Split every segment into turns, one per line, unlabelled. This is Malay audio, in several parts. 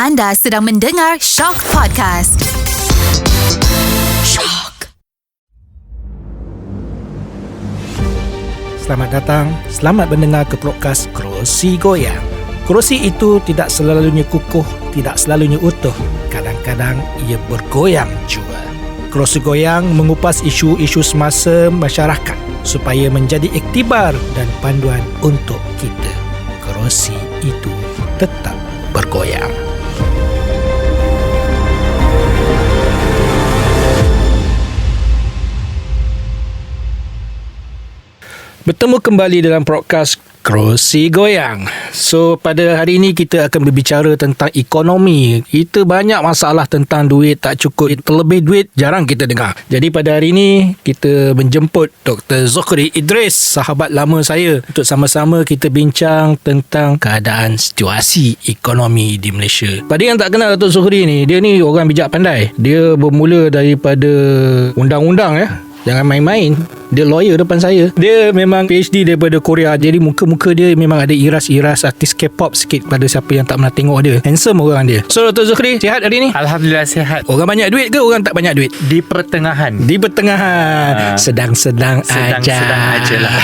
Anda sedang mendengar Shock Podcast. Shock.
Selamat datang, selamat mendengar ke podcast Kerusi Goyang. Kerusi itu tidak selalunya kukuh, tidak selalunya utuh. Kadang-kadang ia bergoyang juga. Kerusi Goyang mengupas isu-isu semasa masyarakat supaya menjadi iktibar dan panduan untuk kita. Kerusi itu tetap bergoyang. Bertemu kembali dalam podcast Kerusi Goyang. So, pada hari ini kita akan berbicara tentang ekonomi. Kita banyak masalah tentang duit tak cukup. Terlebih duit jarang kita dengar. Jadi pada hari ini kita menjemput Dr. Zuhri Idris, sahabat lama saya, untuk sama-sama kita bincang tentang keadaan situasi ekonomi di Malaysia. Pada yang tak kenal Dr. Zuhri ni, dia ni orang bijak pandai. Dia bermula daripada undang-undang ya. Jangan main-main. Dia lawyer depan saya. Dia memang PhD daripada Korea. Jadi muka-muka dia memang ada iras-iras artis K-pop sikit pada siapa yang tak pernah tengok dia. Handsome orang dia. So Dr. Zuhri, sihat hari ni?
Alhamdulillah sihat.
Orang banyak duit ke orang tak banyak duit?
Di pertengahan.
Di pertengahan. Sedang-sedang aja
lah.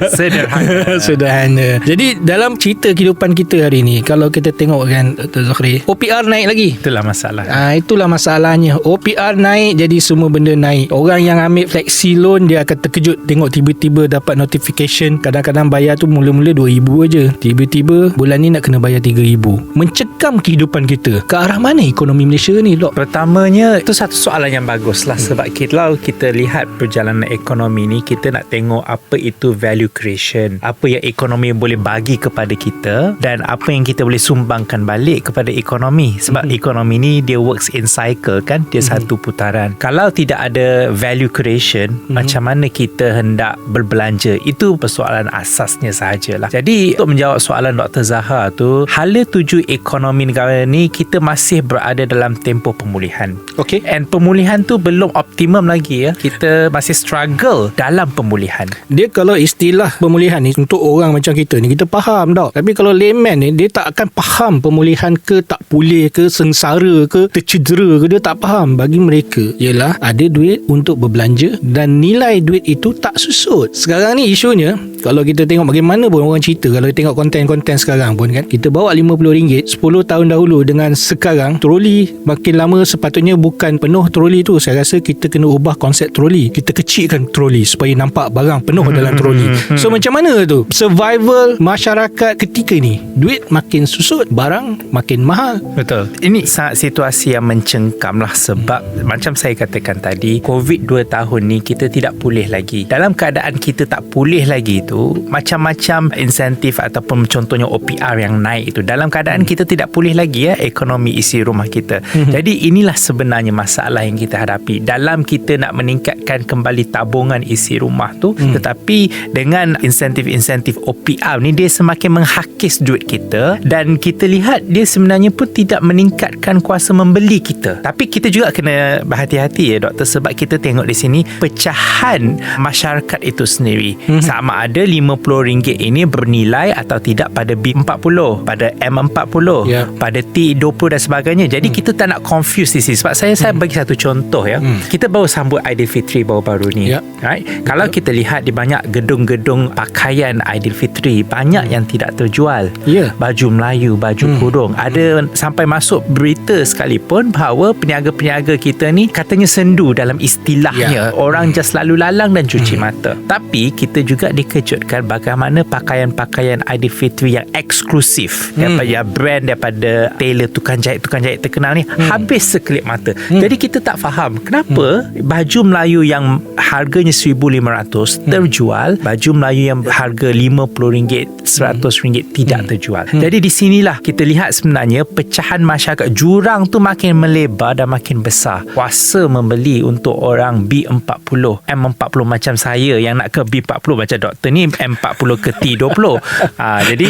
Sederhana.
Sederhana. Jadi dalam cerita kehidupan kita hari ni, kalau kita tengok kan Dr. Zuhri, OPR naik lagi.
Itulah masalah.
Itulah masalahnya. OPR naik, jadi semua benda naik. Orang yang ambil flexi loan, dia akan terkejut tengok tiba-tiba dapat notification. Kadang-kadang bayar tu mula-mula RM2,000 aja. Tiba-tiba bulan ni nak kena bayar RM3,000. Mencekam kehidupan kita. Ke arah mana ekonomi Malaysia ni, Dok?
Pertamanya, itu satu soalan yang bagus lah. Sebab kalau kita lihat perjalanan ekonomi ni, kita nak tengok apa itu value creation. Apa yang ekonomi boleh bagi kepada kita dan apa yang kita boleh sumbangkan balik kepada ekonomi. Sebab ekonomi ni dia works in cycle kan. Dia satu putaran. Kalau tidak ada value creation, macam mana kita hendak berbelanja? Itu persoalan asasnya sahajalah. Jadi untuk menjawab soalan Dr. Zahra tu, hala tuju ekonomi negara ni, kita masih berada dalam tempoh pemulihan.
Okay.
And pemulihan tu belum optimum lagi ya. Kita masih struggle dalam pemulihan.
Dia kalau istilah pemulihan ni untuk orang macam kita ni, kita faham tau. Tapi kalau layman ni, dia tak akan faham pemulihan ke tak pulih ke, sengsara ke, tercedera ke, dia tak faham. Bagi mereka ialah ada duit untuk berbelanja dan nilai duit itu tak susut. Sekarang ni isunya, kalau kita tengok bagaimana pun orang cerita, kalau tengok konten-konten sekarang pun kan, kita bawa RM50 10 tahun dahulu dengan sekarang, troli makin lama sepatutnya bukan penuh troli tu. Saya rasa kita kena ubah konsep troli. Kita kecilkan troli supaya nampak barang penuh dalam troli. So macam mana tu survival masyarakat ketika ni? Duit makin susut, barang makin mahal.
Betul. Ini sangat situasi yang mencengkam lah. Sebab macam saya katakan tadi, COVID 2 tahun ni kita tidak pulih lagi. Dalam keadaan kita tak pulih lagi tu, macam-macam insentif ataupun contohnya OPR yang naik itu, dalam keadaan kita tidak pulih lagi ya ekonomi isi rumah kita. Jadi inilah sebenarnya masalah yang kita hadapi dalam kita nak meningkatkan kembali tabungan isi rumah tu. Tetapi dengan insentif-insentif OPR ni, dia semakin menghakis duit kita dan kita lihat dia sebenarnya pun tidak meningkatkan kuasa membeli kita. Tapi kita juga kena berhati-hati ya doktor, sebab kita tengok di sini pecahan masyarakat itu sendiri. Sama ada RM50 ini bernilai atau tidak pada B40, pada M40, pada T20 dan sebagainya. Jadi kita tak nak confuse di sini. Sebab saya bagi satu contoh ya. Kita baru sambut Aidilfitri baru-baru ni. Right? Kalau kita lihat di banyak gedung-gedung pakaian Aidilfitri, banyak yang tidak terjual. Baju Melayu, baju kurung. Ada sampai masuk berita sekalipun bahawa peniaga-peniaga kita ni katanya sendu dalam istilahnya. Orang just lalu lalang dan cuci mata. Tapi kita juga dikejutkan bagaimana pakaian-pakaian Aidilfitri yang eksklusif daripada brand, daripada tailor tukang jahit terkenal ni habis sekelip mata. Jadi kita tak faham kenapa baju Melayu yang harganya RM1,500 terjual, baju Melayu yang harga RM50, RM100 tidak terjual. Jadi di sinilah kita lihat sebenarnya pecahan masyarakat, jurang tu makin melebar dan makin besar. Kuasa membeli untuk orang B40, M40 macam saya yang nak ke B40 macam doktor ni M40 ke T20. Jadi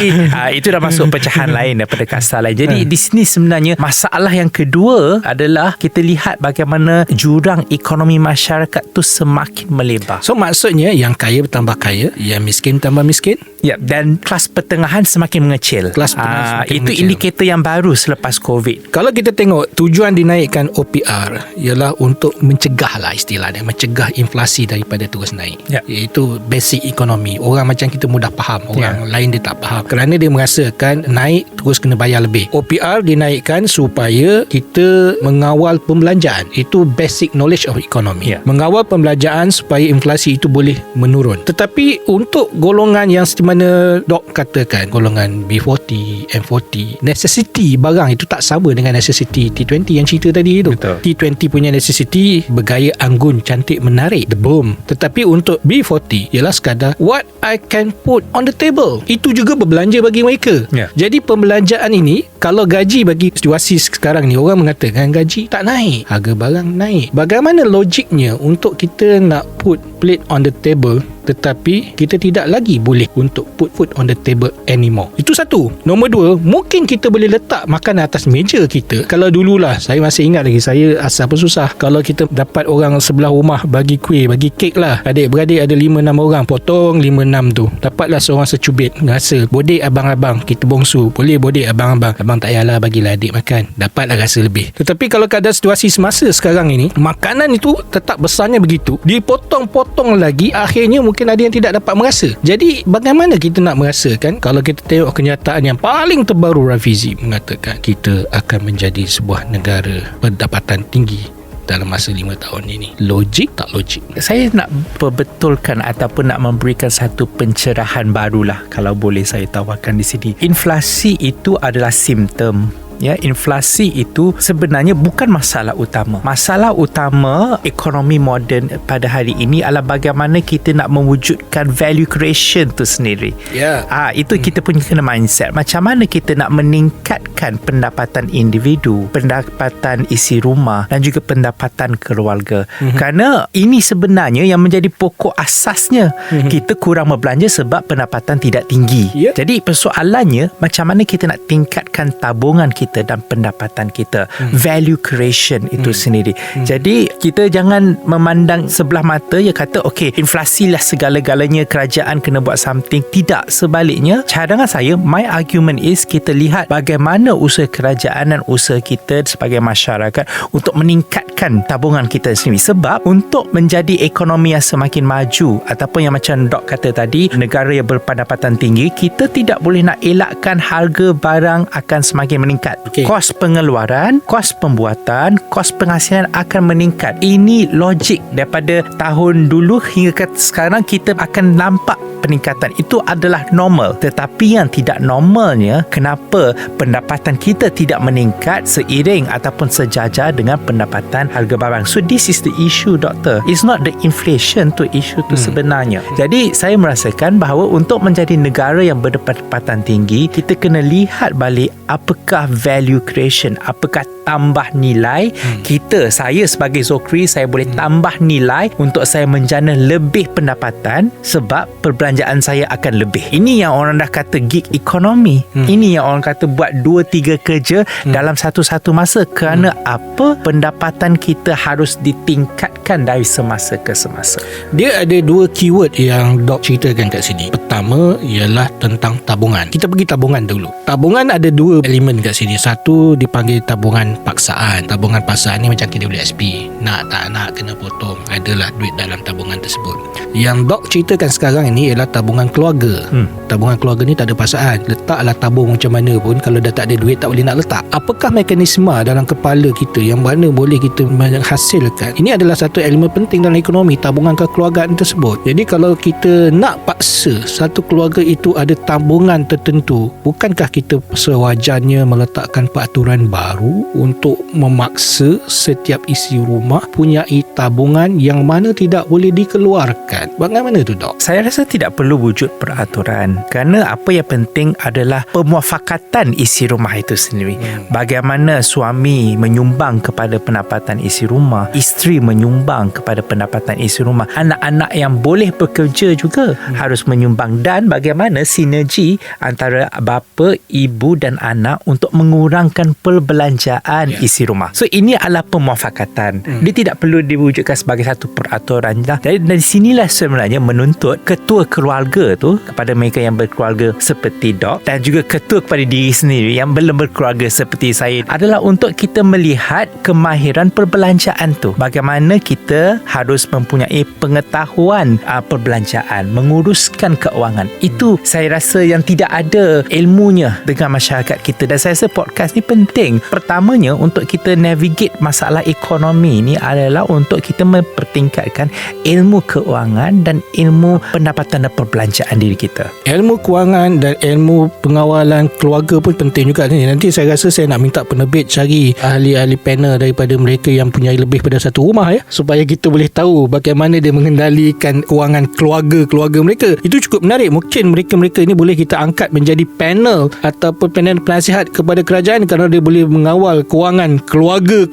itu dah masuk pecahan lain daripada kasta lain. Jadi di sini sebenarnya masalah yang kedua adalah kita lihat bagaimana jurang ekonomi masyarakat tu semakin melebar.
So maksudnya yang kaya bertambah kaya, yang miskin tambah miskin.
Ya, dan kelas pertengahan semakin mengecil.
Kelas pertengahan semakin
itu
mengecil.
indikator yang baru selepas COVID.
Kalau kita tengok tujuan dinaikkan OPR ialah untuk mencegah lah istilahnya, mencegah inflasi daripada terus naik.
Ya.
Iaitu basic ekonomi. Orang macam kita mudah faham, orang lain dia tak faham. Kerana dia merasakan naik terus kena bayar lebih. OPR dinaikkan supaya kita mengawal pembelanjaan. Itu basic knowledge of economy.
Ya.
Mengawal pembelanjaan supaya inflasi itu boleh menurun. Tetapi untuk golongan yang seperti mana Dok katakan, golongan B40, M40, necessity barang itu tak sama dengan necessity T20 yang cerita tadi itu.
Betul.
T20 punya necessity bergaya anggun, cantik, menarik, the boom. Tetapi untuk B40 ialah sekadar what I can put on the table. Itu juga berbelanja bagi mereka.
Ya.
Jadi pembelanjaan ini, kalau gaji bagi situasi sekarang ni, orang mengatakan gaji tak naik, harga barang naik. Bagaimana logiknya untuk kita nak put plate on the table tetapi kita tidak lagi boleh untuk put food on the table anymore? Itu satu. Nombor dua, mungkin kita boleh letak makanan atas meja kita. Kalau dululah, saya masih ingat lagi, saya asal pun susah, kalau kita dapat orang sebelah rumah bagi kuih, bagi kek lah, adik-beradik ada 5-6 orang, potong 5-6 tu, dapatlah seorang secubit, rasa bodek abang-abang, kita bongsu, boleh bodek abang-abang, abang tak payahlah, bagilah adik makan, dapatlah rasa lebih. Tetapi kalau keadaan situasi semasa sekarang ini, makanan itu tetap besarnya begitu, dipotong-potong lagi, akhirnya mungkin ada yang tidak dapat merasa. Jadi bagaimana kita nak merasakan? Kalau kita tengok kenyataan yang paling terbaru, Rafizi mengatakan kita akan menjadi sebuah negara pendapatan tinggi dalam masa 5 tahun ini. Logik tak logik?
Saya nak perbetulkan ataupun nak memberikan satu pencerahan barulah, kalau boleh saya tawarkan di sini. Inflasi itu adalah simptom. Ya, inflasi itu sebenarnya bukan masalah utama. Masalah utama ekonomi moden pada hari ini adalah bagaimana kita nak mewujudkan value creation tu sendiri.
Ya.
Itu kita punya kena mindset. Macam mana kita nak meningkatkan pendapatan individu, pendapatan isi rumah dan juga pendapatan keluarga. Kerana ini sebenarnya yang menjadi pokok asasnya. Kita kurang berbelanja sebab pendapatan tidak tinggi.
Ya.
Jadi persoalannya, macam mana kita nak tingkatkan tabungan kita dan pendapatan kita. Value creation itu sendiri. Jadi kita jangan memandang sebelah mata, ya kata okey, inflasi lah segala-galanya, kerajaan kena buat something. Tidak, sebaliknya, cadangan saya, my argument is kita lihat bagaimana usaha kerajaan dan usaha kita sebagai masyarakat untuk meningkatkan tabungan kita sendiri. Sebab untuk menjadi ekonomi yang semakin maju, ataupun yang macam Dok kata tadi, negara yang berpendapatan tinggi, kita tidak boleh nak elakkan harga barang akan semakin meningkat. Kos pengeluaran, kos pembuatan, kos penghasilan akan meningkat. Ini logik. Daripada tahun dulu hingga ke sekarang, kita akan nampak peningkatan. Itu adalah normal. Tetapi yang tidak normalnya, kenapa pendapatan kita tidak meningkat seiring ataupun sejajar dengan pendapatan harga barang. So this is the issue, doktor. It's not the inflation tu issue tu sebenarnya. Jadi saya merasakan bahawa untuk menjadi negara yang berpendapatan tinggi, kita kena lihat balik apakah value creation, apakah tambah nilai kita. Saya sebagai Zokri, saya boleh tambah nilai untuk saya menjana lebih pendapatan sebab perbelanjaan saya akan lebih. Ini yang orang dah kata gig economy. Ini yang orang kata buat 2-3 kerja dalam satu-satu masa. Kerana apa? Pendapatan kita harus ditingkatkan dari semasa ke semasa.
Dia ada 2 keyword yang Dok ceritakan kat sini. Pertama ialah tentang tabungan. Kita pergi tabungan dulu. Tabungan ada 2 elemen kat sini. Satu dipanggil tabungan paksaan. Tabungan paksaan ni macam KWSP. Nak tak nak kena potong. Adalah duit dalam tabungan tersebut. Yang Dok ceritakan sekarang ini ialah tabungan keluarga. Tabungan keluarga ni tak ada paksaan. Letaklah tabung macam mana pun, kalau dah tak ada duit tak boleh nak letak. Apakah mekanisme dalam kepala kita yang mana boleh kita menghasilkan? Ini adalah satu elemen penting dalam ekonomi, tabungan kekeluargaan tersebut. Jadi kalau kita nak paksa satu keluarga itu ada tabungan tertentu, bukankah kita sewajarnya meletakkan peraturan baru untuk memaksa setiap isi rumah punyai tabungan yang mana tidak boleh dikeluarkan. Bagaimana tu, Dok?
Saya rasa tidak perlu wujud peraturan, kerana apa yang penting adalah pemuafakatan isi rumah itu sendiri. Bagaimana suami menyumbang kepada pendapatan isi rumah, isteri menyumbang kepada pendapatan isi rumah, anak-anak yang boleh bekerja juga harus menyumbang, dan bagaimana sinergi antara bapa, ibu dan anak untuk mengurangkan perbelanjaan isi rumah. So ini adalah pemuafakatan. Dia tidak perlu diwujudkan sebagai satu peraturan. Jadi dari sinilah sebenarnya menuntut ketua keluarga tu kepada mereka yang berkeluarga seperti Dok, dan juga ketua kepada diri sendiri yang belum berkeluarga seperti saya, adalah untuk kita melihat kemahiran perbelanjaan tu. Bagaimana kita harus mempunyai pengetahuan perbelanjaan, menguruskan keuangan. Itu saya rasa yang tidak ada ilmunya dengan masyarakat kita, dan saya rasa podcast ni penting. Pertamanya untuk kita navigate masalah ekonomi ni adalah untuk kita mempertingkatkan ilmu keuangan dan ilmu pendapatan dan perbelanjaan diri kita.
Ilmu kewangan dan ilmu pengawalan keluarga pun penting juga ni. Nanti saya rasa saya nak minta penerbit cari ahli-ahli panel daripada mereka yang punya lebih pada satu rumah, ya, supaya kita boleh tahu bagaimana dia mengendalikan kewangan keluarga mereka. Itu cukup menarik. Mungkin mereka-mereka ini boleh kita angkat menjadi panel ataupun panel penasihat kepada kerajaan, kerana dia boleh mengawal kewangan keluarga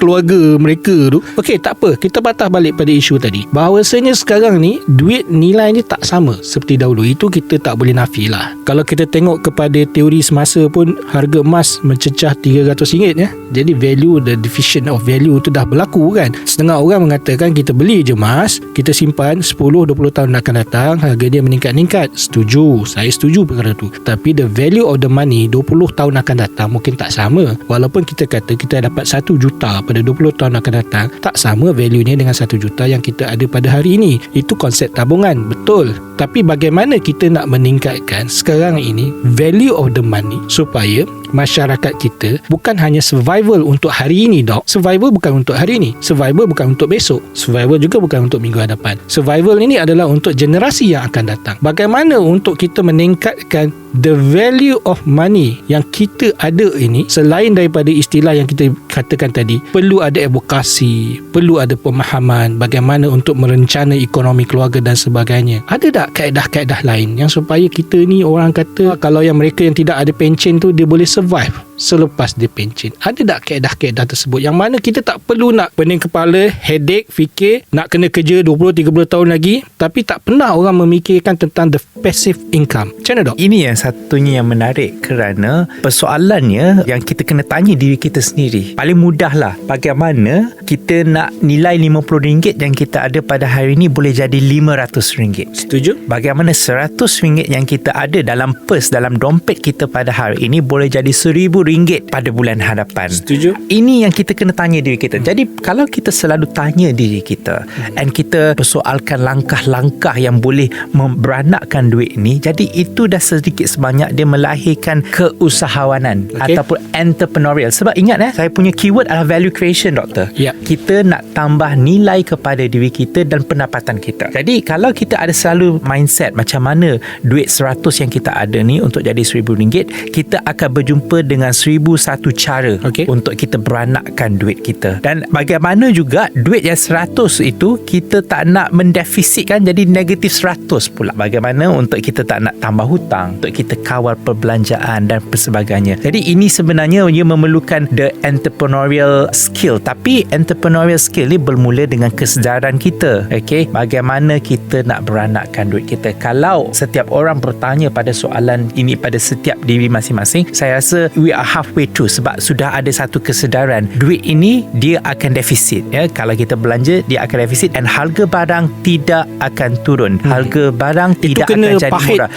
mereka tu. Okey, tak apa, kita patah balik pada isu tadi. Bahawasanya sekarang ni duit nilai ni tak sama seperti dahulu. Itu kita tak boleh nafilah. Kalau kita tengok kepada teori semasa pun, harga emas mencecah RM300, ya. Jadi value, the division of value tu dah berlaku kan. Setengah orang mengatakan kita beli je emas, kita simpan 10-20 tahun akan datang, harga dia meningkat-ningkat. Setuju, saya setuju perkara tu. Tapi the value of the money 20 tahun akan datang mungkin tak sama. Walaupun kita kata kita dapat 1 juta pada 20 tahun akan datang, tak sama value-nya dengan 1 juta yang kita ada pada hari ini. Itu konsep tabungan, betul. Tapi bagaimana kita nak meningkatkan sekarang ini value of the money supaya masyarakat kita bukan hanya survival untuk hari ini, Dok. Survival bukan untuk hari ini, survival bukan untuk besok, survival juga bukan untuk minggu hadapan. Survival ini adalah untuk generasi yang akan datang. Bagaimana untuk kita meningkatkan the value of money yang kita ada ini, selain daripada istilah yang kita katakan tadi, perlu ada advokasi, perlu ada pemahaman bagaimana untuk merencana ekonomi keluarga dan sebagainya. Ada tak kaedah-kaedah lain yang supaya kita ni, orang kata kalau yang mereka yang tidak ada pencen tu, dia boleh survive selepas dia pencen? Ada tak kaedah-kaedah tersebut yang mana kita tak perlu nak pening kepala, headache, fikir nak kena kerja 20-30 tahun lagi, tapi tak pernah orang memikirkan tentang the passive income? Macam mana, Dok?
Ini yang satunya yang menarik, kerana persoalannya yang kita kena tanya diri kita sendiri. Paling mudahlah, bagaimana kita nak nilai RM50 yang kita ada pada hari ini boleh jadi RM500?
Setuju?
Bagaimana RM100 yang kita ada dalam purse, dalam dompet kita pada hari ini boleh jadi RM1,000 pada bulan hadapan?
Setuju?
Ini yang kita kena tanya diri kita. Jadi kalau kita selalu tanya diri kita dan kita persoalkan langkah-langkah yang boleh memberanakkan duit ni, jadi itu dah sedikit sebanyak dia melahirkan keusahawanan ataupun entrepreneurial. Sebab ingat saya punya keyword adalah value creation, Doktor. Kita nak tambah nilai kepada diri kita dan pendapatan kita. Jadi kalau kita ada selalu mindset macam mana duit 100 yang kita ada ni untuk jadi RM1,000, kita akan berjumpa dengan 1,001 cara untuk kita beranakkan duit kita. Dan bagaimana juga duit yang 100 itu kita tak nak mendefisitkan jadi negatif 100 pula. Bagaimana untuk kita tak nak tambah hutang, untuk kita kawal perbelanjaan dan sebagainya. Jadi ini sebenarnya ia memerlukan the entrepreneurial skill. Tapi entrepreneurial skill ni bermula dengan kesedaran kita. Bagaimana kita nak beranakkan duit kita. Kalau setiap orang bertanya pada soalan ini pada setiap diri masing-masing, saya rasa we are halfway through, sebab sudah ada satu kesedaran duit ini dia akan defisit. Kalau kita belanja dia akan defisit, dan harga barang tidak akan turun. Harga barang tidak akan jadi murah.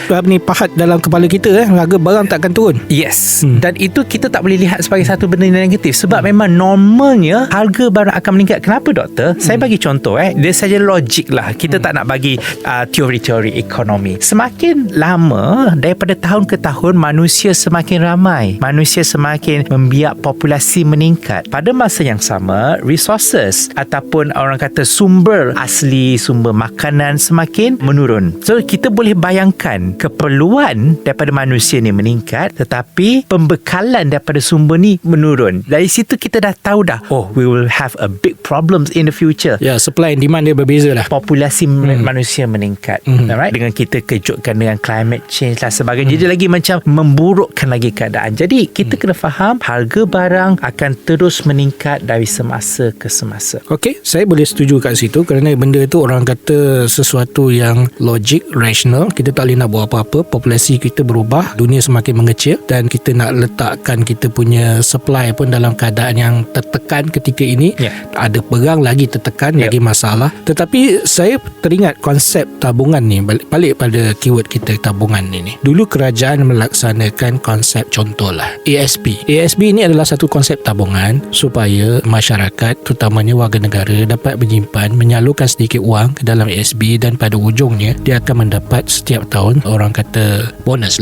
Pahat dalam kepala kita, harga barang tak akan turun.
Yes. Dan itu kita tak boleh lihat sebagai satu benda negatif, sebab memang normalnya harga barang akan meningkat. Kenapa, Doktor? Saya bagi contoh dia saja logik lah. Kita tak nak bagi teori-teori ekonomi. Semakin lama daripada tahun ke tahun, manusia semakin ramai. Manusia Malaysia semakin membiak populasi meningkat, pada masa yang sama resources ataupun orang kata sumber asli, sumber makanan semakin menurun. So kita boleh bayangkan keperluan daripada manusia ni meningkat, tetapi pembekalan daripada sumber ni menurun. Dari situ kita dah tahu dah, we will have a big problems in the future.
Ya, supply and demand dia berbeza lah.
Populasi manusia meningkat, right? Dengan kita kejutkan dengan climate change lah sebagainya, jadi lagi macam memburukkan lagi keadaan. Jadi kita kena faham harga barang akan terus meningkat dari semasa ke semasa.
Okey, saya boleh setuju kat situ kerana benda tu orang kata sesuatu yang logik, rational. Kita tak boleh nak buat apa-apa. Populasi kita berubah, dunia semakin mengecil dan kita nak letakkan kita punya supply pun dalam keadaan yang tertekan ketika ini. Ada perang lagi tertekan, lagi masalah. Tetapi saya teringat konsep tabungan ni, balik pada keyword kita tabungan ni. Dulu kerajaan melaksanakan konsep contohlah ASP. ASP ni adalah satu konsep tabungan supaya masyarakat, terutamanya warga negara, dapat menyimpan, menyalurkan sedikit wang ke dalam ASP dan pada ujungnya dia akan mendapat setiap tahun orang kata bonus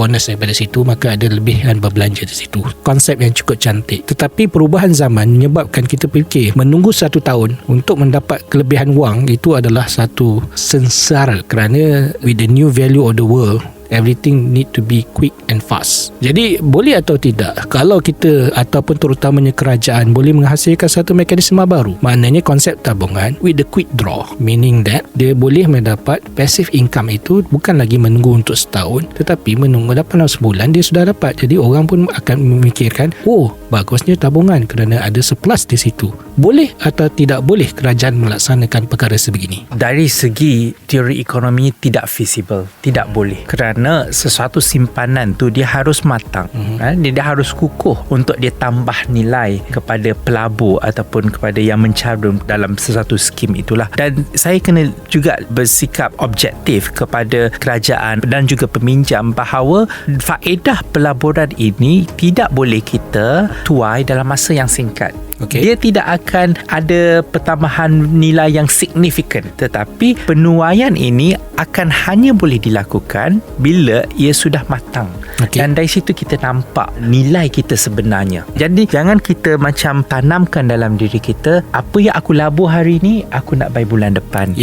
daripada situ, maka ada lebihan berbelanja di situ. Konsep yang cukup cantik. Tetapi perubahan zaman menyebabkan kita fikir menunggu 1 tahun untuk mendapat kelebihan wang itu adalah satu sengsara kerana with the new value of the world, everything need to be quick and fast. Jadi boleh atau tidak, kalau kita ataupun terutamanya kerajaan boleh menghasilkan satu mekanisme baru, maknanya konsep tabungan with the quick draw, meaning that dia boleh mendapat passive income itu bukan lagi menunggu untuk setahun, tetapi menunggu 8 sebulan dia sudah dapat. Jadi orang pun akan memikirkan, bagusnya tabungan kerana ada surplus di situ. Boleh atau tidak boleh kerajaan melaksanakan perkara sebegini?
Dari segi teori ekonomi tidak feasible, tidak boleh, kerana sesuatu simpanan tu dia harus matang, dia harus kukuh untuk dia tambah nilai kepada pelabur ataupun kepada yang mencarum dalam sesuatu skim itulah. Dan saya kena juga bersikap objektif kepada kerajaan dan juga peminjam bahawa faedah pelaburan ini tidak boleh kita tuai dalam masa yang singkat. Dia tidak akan ada pertambahan nilai yang signifikan, tetapi penuaian ini akan hanya boleh dilakukan bila ia sudah matang. Dan dari situ kita nampak nilai kita sebenarnya. Jadi jangan kita macam tanamkan dalam diri kita, apa yang aku labur hari ni aku nak bayar bulan depan.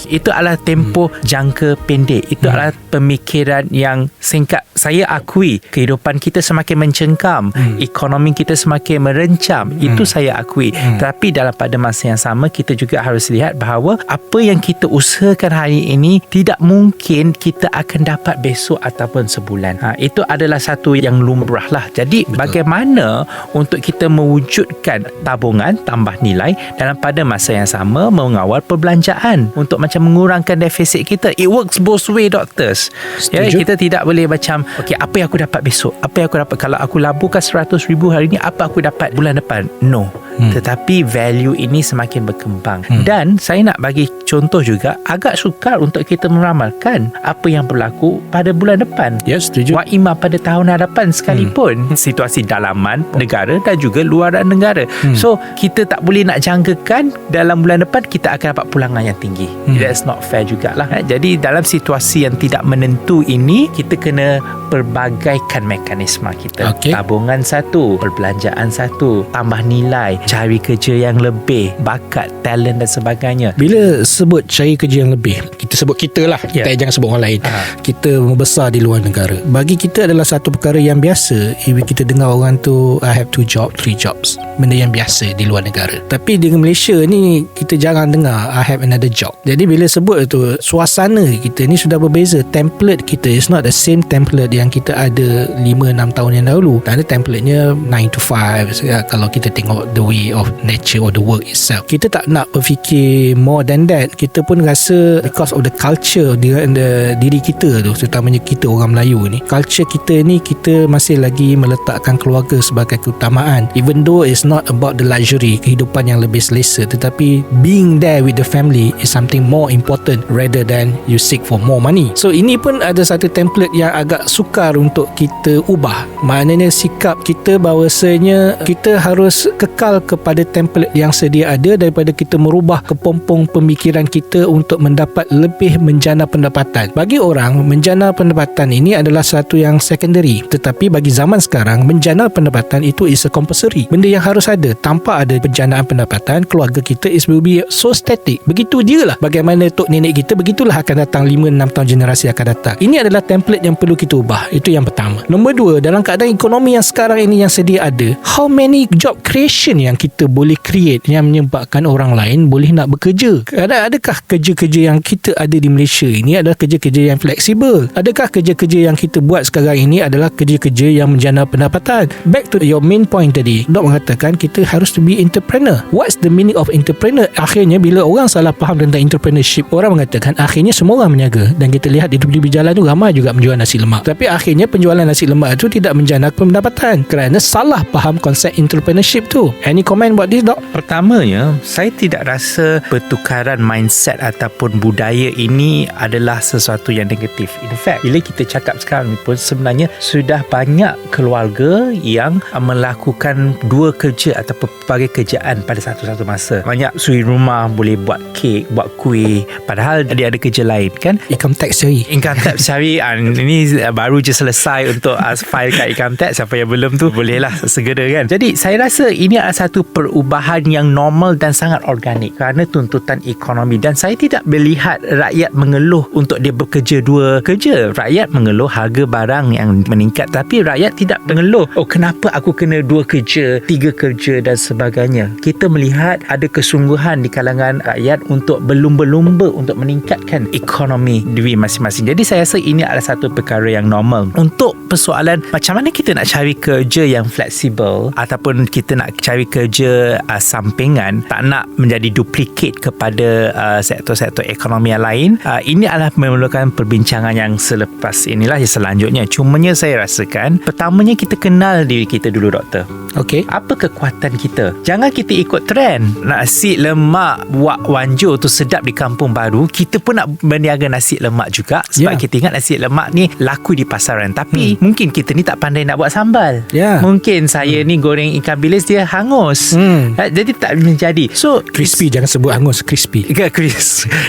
Itu adalah tempoh jangka pendek. Itu adalah pemikiran yang singkat. Saya akui kehidupan kita semakin mencengkam, ekonomi kita semakin merencam. Itu saya akui. Tapi dalam pada masa yang sama kita juga harus lihat bahawa apa yang kita usahakan hari ini tidak mungkin kita akan dapat besok ataupun sebulan. Itu adalah satu yang lumrah lah. Jadi bagaimana untuk kita mewujudkan tabungan tambah nilai dalam pada masa yang sama mengawal perbelanjaan untuk macam mengurangkan defisit kita. It works both way, doctors. Kita tidak boleh macam apa yang aku dapat besok, apa yang aku dapat kalau aku laburkan 100,000 hari ni, apa aku dapat bulan depan. No. Tetapi value ini semakin berkembang. Dan saya nak bagi contoh juga, agak sukar untuk kita meramalkan apa yang berlaku pada bulan depan.
Setuju.
Wa'ima pada tahun hadapan sekalipun. Situasi dalaman negara dan juga luaran negara. So kita tak boleh nak jangkakan dalam bulan depan kita akan dapat pulangan yang tinggi. That's not fair jugalah. Jadi dalam situasi yang tidak menentu ini, kita kena perbagaikan mekanisme kita. Tabungan satu, perbelanjaan satu, tambah nilai, cari kerja yang lebih, bakat, talent dan sebagainya.
Bila sebut cari kerja yang lebih, kita sebut kita lah, kita jangan sebut orang lain. Kita membesar di luar negara, bagi kita adalah satu perkara yang biasa. If kita dengar orang tu I have 2 jobs, 3 jobs, benda yang biasa di luar negara. Tapi di Malaysia ni kita jarang dengar I have another job. Jadi bila sebut tu, suasana kita ni sudah berbeza. Template kita is not the same template yang kita ada 5-6 tahun yang dahulu. Ada template-nya 9 to 5 kalau kita tengok the way of nature or the work itself. Kita tak nak berfikir more than that. Kita pun rasa because of the culture diri kita tu, terutamanya kita orang Melayu ni, culture kita ni, kita masih lagi meletakkan keluarga sebagai keutamaan. Even though it's not about the luxury, kehidupan yang lebih selesa, tetapi being there with the family is something more important rather than you seek for more money. So ini pun ada satu template yang agak sukar untuk kita ubah. Maknanya sikap kita bahawasanya kita harus kekal kepada template yang sedia ada daripada kita merubah kepompong pemikiran kita untuk mendapat lebih lebih menjana pendapatan. Bagi orang, menjana pendapatan ini adalah satu yang secondary, tetapi bagi zaman sekarang, menjana pendapatan itu is a compulsory, benda yang harus ada. Tanpa ada penjanaan pendapatan, keluarga kita is will be so static. Begitu dia lah bagaimana tok nenek kita, begitulah akan datang 5-6 tahun generasi akan datang. Ini adalah template yang perlu kita ubah. Itu yang pertama. Nombor dua, dalam keadaan ekonomi yang sekarang ini yang sedia ada, how many job creation yang kita boleh create yang menyebabkan orang lain boleh nak bekerja? Adakah kerja-kerja yang kita ada di Malaysia ini adalah kerja-kerja yang fleksibel? Adakah kerja-kerja yang kita buat sekarang ini adalah kerja-kerja yang menjana pendapatan? Back to your main point tadi, Dok mengatakan kita harus to be entrepreneur. What's the meaning of entrepreneur? Akhirnya bila orang salah faham tentang entrepreneurship, orang mengatakan akhirnya semua orang berniaga, dan kita lihat di tepi jalan tu ramai juga menjual nasi lemak. Tapi akhirnya penjualan nasi lemak itu tidak menjana pendapatan kerana salah faham konsep entrepreneurship tu. Any comment about this, Dok?
Pertamanya, saya tidak rasa pertukaran mindset ataupun budaya ini adalah sesuatu yang negatif. In fact, bila kita cakap sekarang ni pun sebenarnya sudah banyak keluarga yang melakukan dua kerja ataupun pelbagai kerjaan pada satu-satu masa. Banyak suri rumah boleh buat kek, buat kuih, padahal dia ada kerja lain kan.
Income tax cari.
Income tax cari ini baru je selesai untuk file kat income tax. Siapa yang belum tu bolehlah segera kan. Jadi saya rasa ini adalah satu perubahan yang normal dan sangat organik kerana tuntutan ekonomi. Dan saya tidak melihat rakyat mengeluh untuk dia bekerja dua kerja. Rakyat mengeluh harga barang yang meningkat, tapi rakyat tidak mengeluh, oh kenapa aku kena dua kerja, tiga kerja dan sebagainya. Kita melihat ada kesungguhan di kalangan rakyat untuk berlumba-lumba untuk meningkatkan ekonomi diri masing-masing. Jadi saya rasa ini adalah satu perkara yang normal. Untuk persoalan macam mana kita nak cari kerja yang fleksibel ataupun kita nak cari kerja sampingan, tak nak menjadi duplicate kepada sektor-sektor ekonomi yang lain, ini adalah memerlukan perbincangan yang selepas inilah yang selanjutnya. Cumanya saya rasakan pertamanya kita kenal diri kita dulu, doktor.
Okey.
Apa kekuatan kita? Jangan kita ikut trend. Nasi lemak Wak Wanjo tu sedap di kampung baru, kita pun nak berniaga nasi lemak juga sebab kita ingat nasi lemak ni laku di pasaran. Tapi mungkin kita ni tak pandai nak buat sambal. Mungkin saya ni goreng ikan bilis dia hangus. Jadi tak menjadi. So
crispy, jangan sebut hangus, crispy.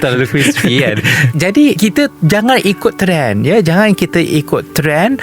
Terlalu crispy kan. Jadi kita jangan ikut trend ya. Jangan kita ikut trend.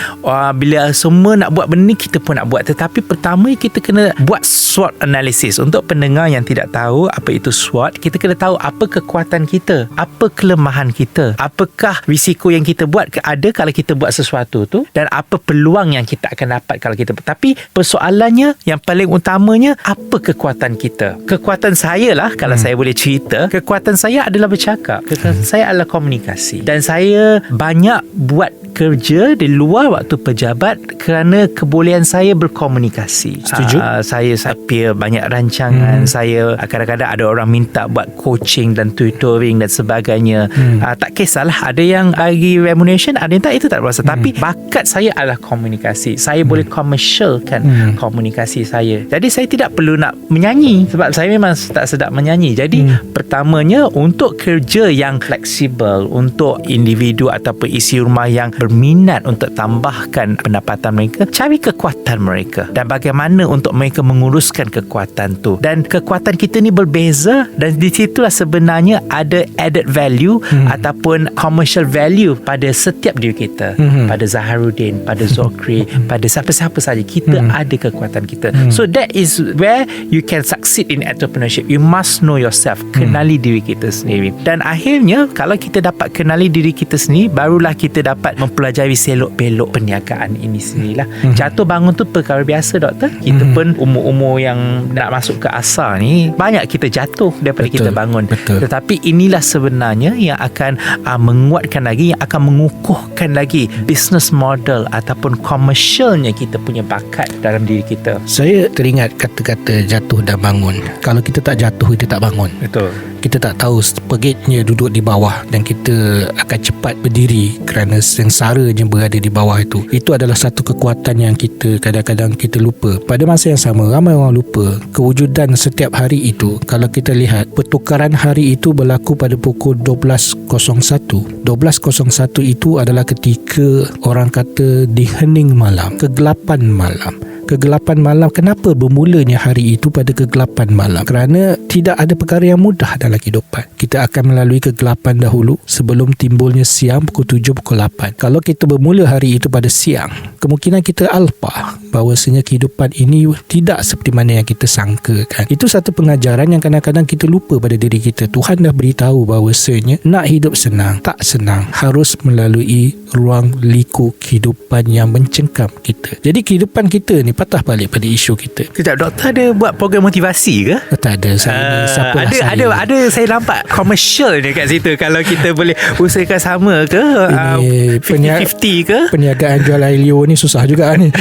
Bila semua nak buat benda ni, kita pun nak buat. Tetapi pertama kita kena buat SWOT analysis. Untuk pendengar yang tidak tahu apa itu SWOT, kita kena tahu apa kekuatan kita, apa kelemahan kita, apakah risiko yang kita buat ada kalau kita buat sesuatu tu, dan apa peluang yang kita akan dapat kalau kita. Tapi persoalannya yang paling utamanya, apa kekuatan kita? Kekuatan saya lah, kalau saya boleh cerita, kekuatan saya adalah bercakap. Kekuatan saya adalah komunikasi. Dan saya banyak buat kerja di luar waktu pejabat kerana kebolehan saya berkomunikasi.
Setuju.
Saya appear banyak rancangan. Saya kadang-kadang ada orang minta buat coaching dan tutoring dan sebagainya. Tak kisahlah, ada yang bagi remuneration, ada yang tak, itu tak berasa. Tapi bakat saya adalah komunikasi. Saya boleh commercialkan komunikasi saya. Jadi saya tidak perlu nak menyanyi sebab saya memang tak sedap menyanyi. Jadi pertamanya, untuk kerja yang fleksibel, untuk individu ataupun isi rumah yang berminat untuk tambahkan pendapatan mereka, cari kekuatan mereka dan bagaimana untuk mereka menguruskan kekuatan tu. Dan kekuatan kita ni berbeza, dan di situlah sebenarnya ada added value ataupun commercial value pada setiap diri kita. Pada Zaharuddin, pada Zokri, pada siapa-siapa saja, kita ada kekuatan kita. So that is where you can succeed in entrepreneurship. You must know yourself, kenali diri kita sendiri. Dan akhirnya kalau kita dapat kenali diri kita sendiri, barulah kita dapat mempelajari selok-belok perniagaan ini sendirilah. Jatuh bangun tu perkara biasa, doktor. Kita pun umur-umur yang nak masuk ke asar ni, banyak kita jatuh daripada kita bangun. Tetapi inilah sebenarnya yang akan menguatkan lagi, yang akan mengukuhkan lagi business model ataupun komersialnya kita punya bakat dalam diri kita.
Saya teringat kata-kata jatuh dan bangun. Kalau kita tak jatuh, kita tak bangun.
Betul.
Kita tak tahu sepegitnya duduk di bawah, dan kita akan cepat berdiri kerana sengsaranya berada di bawah itu. Itu adalah satu kekuatan yang kita kadang-kadang kita lupa. Pada masa yang sama, ramai orang lupa kewujudan setiap hari itu. Kalau kita lihat, pertukaran hari itu berlaku pada pukul 12.01. 12.01 itu adalah ketika orang kata di hening malam, kegelapan malam. Kegelapan malam, kenapa bermulanya hari itu pada kegelapan malam? Kerana tidak ada perkara yang mudah dalam kehidupan. Kita akan melalui kegelapan dahulu sebelum timbulnya siang pukul 7, pukul 8. Kalau kita bermula hari itu pada siang, kemungkinan kita alpa bahawasanya kehidupan ini tidak seperti mana yang kita sangkakan. Itu satu pengajaran yang kadang-kadang kita lupa pada diri kita. Tuhan dah beritahu bahawasanya nak hidup senang, tak senang, harus melalui ruang liku kehidupan yang mencengkam kita. Jadi kehidupan kita ni patah balik pada isu kita.
Sekejap, doktor ada buat program motivasi ke?
Tak ada saya. Siapalah saya?
Ada saya nampak komersial ni kat situ. Kalau kita boleh usahakan sama ke,
Ini
50-50 ke?
Perniagaan jual air liur ni susah juga ni.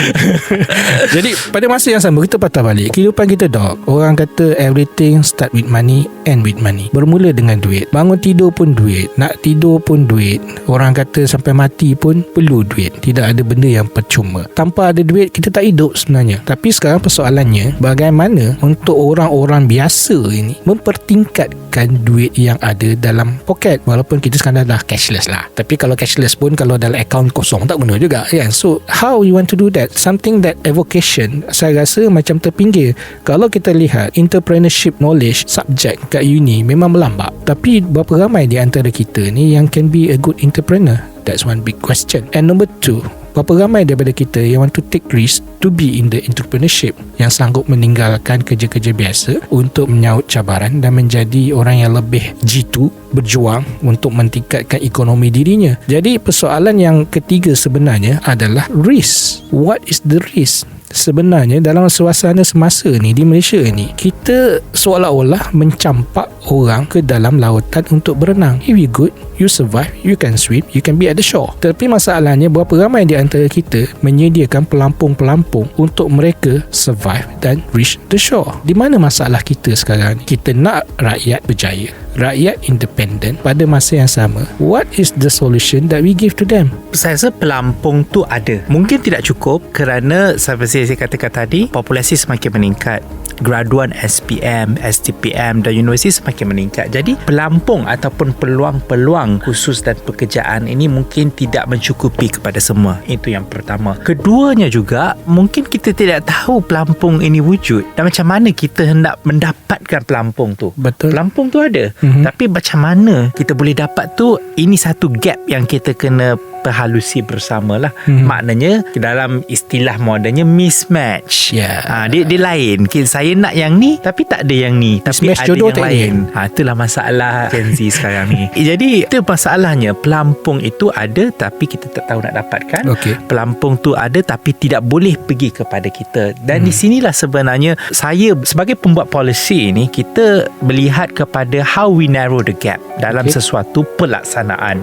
Jadi pada masa yang sama kita patah balik kehidupan kita, dok. Orang kata everything start with money, end with money. Bermula dengan duit. Bangun tidur pun duit, nak tidur pun duit. Orang kata sampai mati pun perlu duit. Tidak ada benda yang percuma. Tanpa ada duit kita tak hidup sebenarnya. Tapi sekarang persoalannya, bagaimana untuk orang-orang biasa ini mempertingkatkan duit yang ada dalam poket. Walaupun kita sekarang dah cashless lah, tapi kalau cashless pun kalau dalam akaun kosong tak guna juga kan. So how you want to do that? Something that evocation saya rasa macam terpinggir. Kalau kita lihat entrepreneurship knowledge subjek kat uni memang melambak, tapi berapa ramai di antara kita ni yang can be a good entrepreneur? That's one big question. And number two, berapa ramai daripada kita yang want to take risk to be in the entrepreneurship, yang sanggup meninggalkan kerja-kerja biasa untuk menyaut cabaran dan menjadi orang yang lebih jitu, berjuang untuk mentingkatkan ekonomi dirinya. Jadi persoalan yang ketiga sebenarnya adalah risk. What is the risk? Sebenarnya dalam suasana semasa ni di Malaysia ni, kita seolah-olah mencampak orang ke dalam lautan untuk berenang. If you good, you survive, you can swim, you can be at the shore. Tapi masalahnya berapa ramai di antara kita menyediakan pelampung-pelampung untuk mereka survive dan reach the shore. Di mana masalah kita sekarang? Kita nak rakyat berjaya, rakyat independent. Pada masa yang sama, what is the solution that we give to them?
Saya rasa pelampung tu ada. Mungkin tidak cukup kerana seperti saya katakan tadi, populasi semakin meningkat, graduan SPM, STPM dan universiti semakin meningkat. Jadi pelampung ataupun peluang-peluang khusus dan pekerjaan ini mungkin tidak mencukupi kepada semua. Itu yang pertama. Keduanya juga, mungkin kita tidak tahu pelampung ini wujud dan macam mana kita hendak mendapatkan pelampung tu.
Betul.
Pelampung tu ada. Tapi macam mana kita boleh dapat tu, ini satu gap yang kita kena perhalusi bersamalah. Maknanya dalam istilah modernnya mismatch. Dia lain. Saya nak yang ni tapi tak ada yang ni, tapi
mismatch
ada
jodoh
yang lain. Itulah masalah Gen Z sekarang ni. Jadi itu masalahnya. Pelampung itu ada tapi kita tak tahu nak dapatkan. Pelampung tu ada tapi tidak boleh pergi kepada kita. Dan di sinilah sebenarnya saya sebagai pembuat polisi ni, kita melihat kepada how we narrow the gap dalam sesuatu pelaksanaan.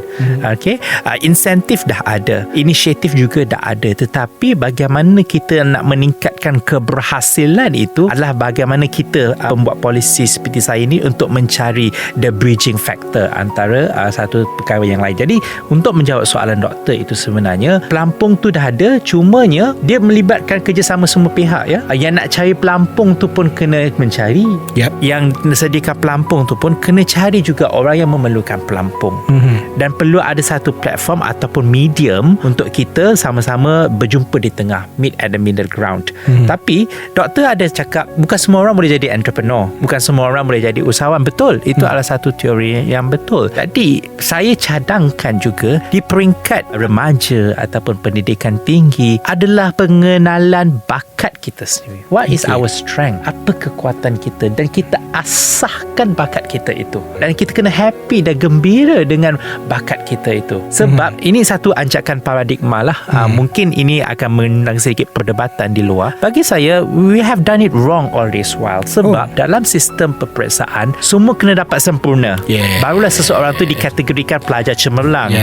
Insentif dah ada, inisiatif juga dah ada, tetapi bagaimana kita nak meningkatkan keberhasilan itu adalah bagaimana kita pembuat polisi seperti saya ni untuk mencari the bridging factor antara satu perkara yang lain. Jadi untuk menjawab soalan doktor itu, sebenarnya pelampung tu dah ada, cumanya dia melibatkan kerjasama semua pihak ya. Yang nak cari pelampung tu pun kena mencari, yang sediakan pelampung tu pun kena cari juga orang yang memerlukan pelampung. Dan perlu ada satu platform ataupun medium untuk kita sama-sama berjumpa di tengah, meet at the middle ground. Tapi doktor ada cakap bukan semua orang boleh jadi entrepreneur, bukan semua orang boleh jadi usahawan. Betul, itu adalah satu teori yang betul. Jadi saya cadangkan juga di peringkat remaja ataupun pendidikan tinggi adalah pengenalan bakat kita sendiri. What is our strength? Apa kekuatan kita? Dan kita asahkan bakat kita itu. Dan kita kena happy dan gembira dengan bakat kita itu. Sebab ini satu anjakan paradigma lah. Mungkin ini akan menang sedikit perdebatan di luar. Bagi saya, we have done it wrong all this while. Sebab dalam sistem peperiksaan, semua kena dapat sempurna. Barulah seseorang tu dikategorikan pelajar cemerlang.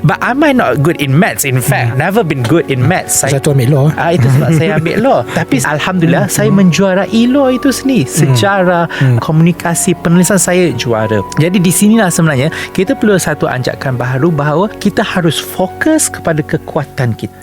But am I not good in maths? In fact, never been good in maths.
Saya tu ambil law.
Itu sebab saya ambil law. Tapi alhamdulillah saya menjuarai law itu sendiri. Sejarah, komunikasi, penulisan saya juara. Jadi di sinilah sebenarnya kita perlu satu anjakan baharu bahawa kita harus fokus kepada kekuatan kita.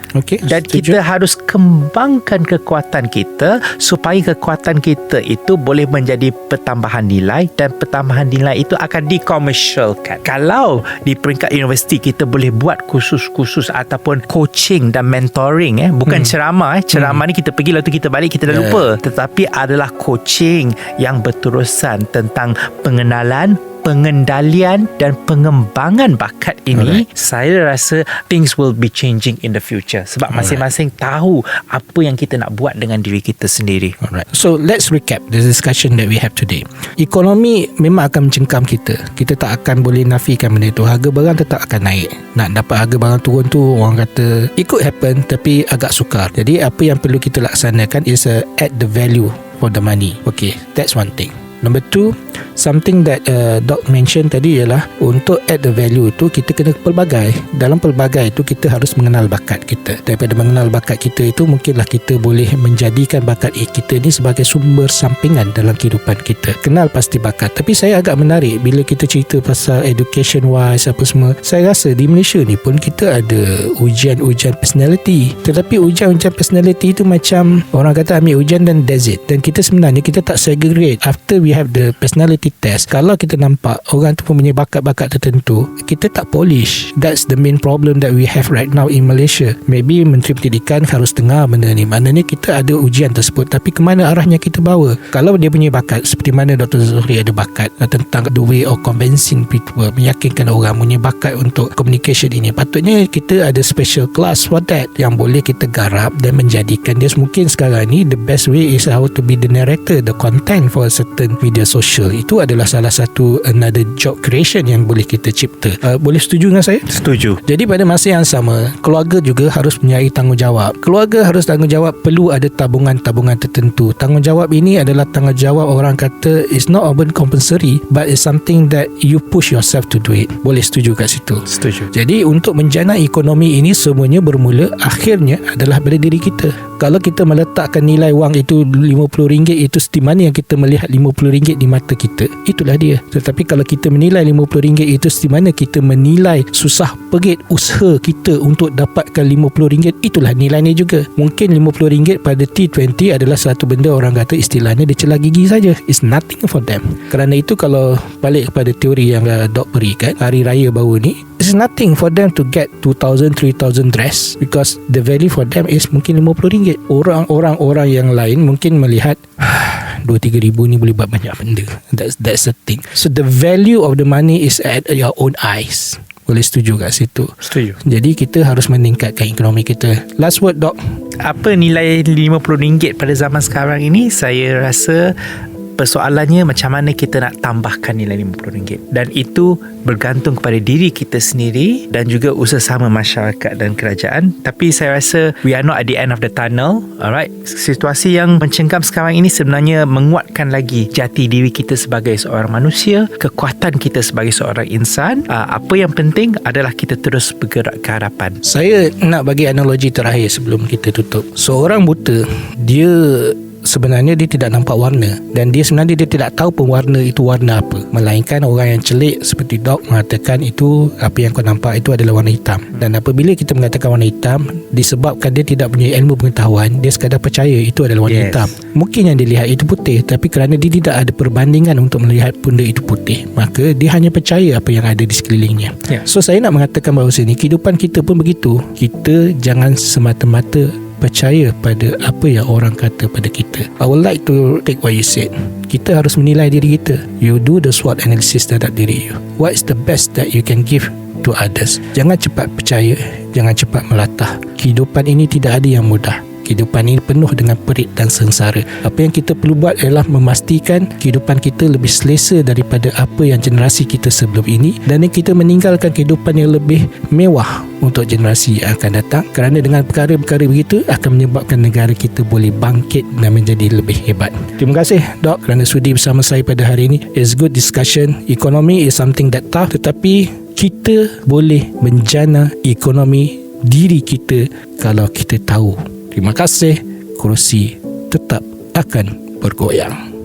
Dan kita harus kembali kembangkan kekuatan kita supaya kekuatan kita itu boleh menjadi pertambahan nilai, dan pertambahan nilai itu akan dikomersialkan. Kalau di peringkat universiti kita boleh buat kursus-kursus ataupun coaching dan mentoring, bukan ceramah. Ceramah ni kita pergi lalu kita balik, kita dah lupa. Tetapi adalah coaching yang berterusan tentang pengenalan, pengendalian dan pengembangan bakat ini. Saya rasa things will be changing in the future sebab masing-masing tahu apa yang kita nak buat dengan diri kita sendiri.
Alright. So let's recap the discussion that we have today. Ekonomi memang akan mencengkam kita. Kita tak akan boleh nafikan benda itu. Harga barang tetap akan naik. Nak dapat harga barang turun tu, orang kata it could happen, tapi agak sukar. Jadi apa yang perlu kita laksanakan is add the value for the money. Okay, that's one thing. Number two, something that Doc mention tadi ialah untuk add the value tu kita kena pelbagai. Dalam pelbagai tu kita harus mengenal bakat kita. Daripada mengenal bakat kita itu, mungkinlah kita boleh menjadikan bakat kita ni sebagai sumber sampingan dalam kehidupan kita. Kenal pasti bakat. Tapi saya agak menarik bila kita cerita pasal education wise apa semua. Saya rasa di Malaysia ni pun kita ada ujian-ujian personality. Tetapi ujian-ujian personality itu macam orang kata ambil ujian dan that's it. Dan kita sebenarnya kita tak segregate. After we have the personality test, kalau kita nampak orang tu mempunyai bakat-bakat tertentu, kita tak polish. That's the main problem that we have right now in Malaysia. Maybe Menteri Pendidikan harus dengar benda ni. Maknanya kita ada ujian tersebut, tapi ke mana arahnya kita bawa? Kalau dia punya bakat seperti mana Dr. Zuhri ada bakat tentang the way of convincing people, meyakinkan orang punya bakat untuk communication ini, patutnya kita ada special class for that yang boleh kita garap dan menjadikan dia. Mungkin sekarang ni the best way is how to be the narrator, the content for a certain media sosial. Itu adalah salah satu another job creation yang boleh kita cipta. Boleh setuju dengan saya?
Setuju.
Jadi pada masa yang sama, keluarga juga harus mempunyai tanggungjawab. Keluarga harus tanggungjawab, perlu ada tabungan-tabungan tertentu. Tanggungjawab ini adalah tanggungjawab orang kata it's not urban compulsory, but it's something that you push yourself to do it. Boleh setuju kat situ?
Setuju.
Jadi untuk menjana ekonomi ini semuanya bermula akhirnya adalah pada diri kita. Kalau kita meletakkan nilai wang itu RM50, itu di mana yang kita melihat RM50 di mata kita, itulah dia. Tetapi kalau kita menilai RM50 itu di mana kita menilai susah perit usaha kita untuk dapatkan RM50, itulah nilainya juga. Mungkin RM50 pada T20 adalah satu benda orang kata istilahnya dia celah gigi saja. It's nothing for them. Kerana itu kalau balik kepada teori yang Doc berikan hari raya baru ni, it's nothing for them to get 2,000, 3,000 dress because the value for them is mungkin RM50. Orang yang lain mungkin melihat 2-3 ribu ni boleh buat banyak benda. That's the thing. So the value of the money is at your own eyes. Boleh setuju kat situ?
Setuju.
Jadi kita harus meningkatkan ekonomi kita. Last word, Doc.
Apa nilai RM50 pada zaman sekarang ini? Saya rasa persoalannya macam mana kita nak tambahkan nilai RM50, dan itu bergantung kepada diri kita sendiri dan juga usaha masyarakat dan kerajaan. Tapi saya rasa we are not at the end of the tunnel. Alright, situasi yang mencengkam sekarang ini sebenarnya menguatkan lagi jati diri kita sebagai seorang manusia, kekuatan kita sebagai seorang insan. Apa yang penting adalah kita terus bergerak ke harapan.
Saya nak bagi analogi terakhir sebelum kita tutup. Seorang buta, dia sebenarnya dia tidak nampak warna, dan dia sebenarnya dia tidak tahu pun warna itu warna apa, melainkan orang yang celik seperti Doc mengatakan itu apa yang kau nampak itu adalah warna hitam. Dan apabila kita mengatakan warna hitam, disebabkan dia tidak punya ilmu pengetahuan, dia sekadar percaya itu adalah warna hitam. Mungkin yang dia lihat itu putih, tapi kerana dia tidak ada perbandingan untuk melihat benda itu putih, maka dia hanya percaya apa yang ada di sekelilingnya. So saya nak mengatakan bahawa sini kehidupan kita pun begitu. Kita jangan semata-mata percaya pada apa yang orang kata pada kita. I would like to take what you said. Kita harus menilai diri kita. You do the SWOT analysis terhadap diri you. What is the best that you can give to others? Jangan cepat percaya, jangan cepat melatah. Kehidupan ini tidak ada yang mudah. Kehidupan ini penuh dengan perit dan sengsara. Apa yang kita perlu buat adalah memastikan kehidupan kita lebih selesa daripada apa yang generasi kita sebelum ini, dan kita meninggalkan kehidupan yang lebih mewah untuk generasi yang akan datang. Kerana dengan perkara-perkara begitu akan menyebabkan negara kita boleh bangkit dan menjadi lebih hebat. Terima kasih Doc kerana sudi bersama saya pada hari ini. It's good discussion. Ekonomi is something that tough, tetapi kita boleh menjana ekonomi diri kita kalau kita tahu. Terima kasih. Kerusi tetap akan bergoyang.